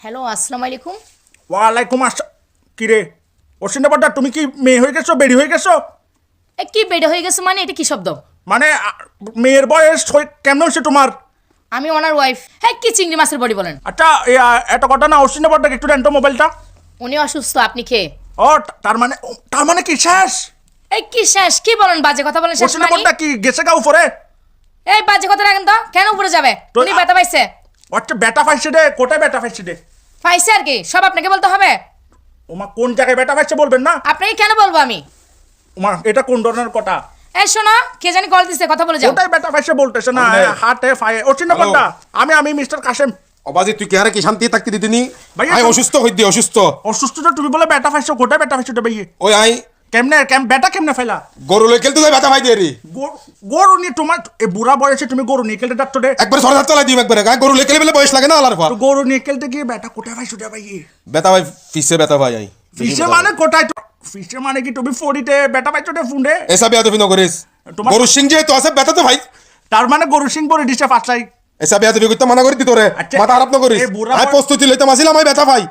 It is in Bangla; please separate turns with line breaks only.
হ্যালো, আসসালামু আলাইকুম।
ওয়ালাইকুম আসসালাম। কিরে অশ্বিন ব্যাপারটা, তুমি কি মেয়ে হয়ে গেছো, বেরি হয়ে গেছো?
কি বেডে হয়ে গেছে মানে? এটা কি শব্দ?
মানে মেয়ের বয়স কেমন হয়েছে তোমার?
আমি ওনার ওয়াইফ। হ্যাঁ, কি চিংড়ি মাছের বডি বলেন?
আচ্ছা এত কথা না, অশ্বিন ব্যাপারটা একটু দেন তো মোবাইলটা।
উনি অসুস্থ, আপনি খেয়ে।
ও তার মানে কি শেষ?
কি শেষ? কি বলেন? বাজে কথা বলেন। শেষ
অশ্বিন
মানে?
ব্যাপারটা কি গেছে গা উপরে?
বাজে কথা রাখেন তো। কেন উপরে যাবে? উনি ব্যথা পাইছে।
আচ্ছা বেটা পাইছে রে, কোথায় বেটা পাইছে রে?
পাইছে আর কি, সব আপনাকে বলতে হবে?
ওমা কোন জায়গায় বেটা পাইছে বলবেন না?
আপনাকে কেন বলবো আমি?
ওমা এটা কোন ধরনের কথা?
শোনো, কে জানি কল দিছে, কথা বলে যাও।
কোথায় বেটা পাইছে বলতেছে না, হাতে ফায়ে। অশ্বিন ব্যাপারটা আমি মিস্টার কাশেম।
অবাজি তুই কি হারে কি শান্তি থাকতে দিদিনি?
ভাইয়া,
আই অসুস্থ হই দি অসুস্থ।
অসুস্থ তো তুমি বলে বেটা পাইছো, কোথায় বেটা পাইছো ভাই?
ওই আই
বেটা কেমনে ফেলা?
গরু লই খেলতে যাই ব্যথা ভাই দিয়ে রি।
গরু নিয়ে তোমার এই বুড়া বয়সে তুমি গরু নিয়ে খেলতে যাচ্ছ রে?
একবার সরদার চালাই দিম একবারে গায় গরু লই খেলে বলে বয়স লাগে না আলার পর।
তো গরু নিয়ে খেলতে গিয়ে বেটা কোথায় পাইছো রে ভাই?
ব্যথা ভাই ফিসে ব্যথা ভাই আই।
ফিসে মানে কোথায়? ফিসে মানে কি তুমি ফড়িতে বেটা পাইছো রে ফুন্ডে?
এসা বিয়া তুমি নকরিস।
তোমার-
গরু সিং যে তো আছে ব্যথা তো ভাই।
তার মানে গরু সিং পরে দিছে পাঁচলাই।
এসা বিয়া তুমি কইতে মানা করি দি তোরে।
আচ্ছা,
মাথা খারাপ নকরিস।
এই বুড়া
আই
বয়স-
প্রস্তুতি লইতে মাছিলাম আই ব্যথা ভাই।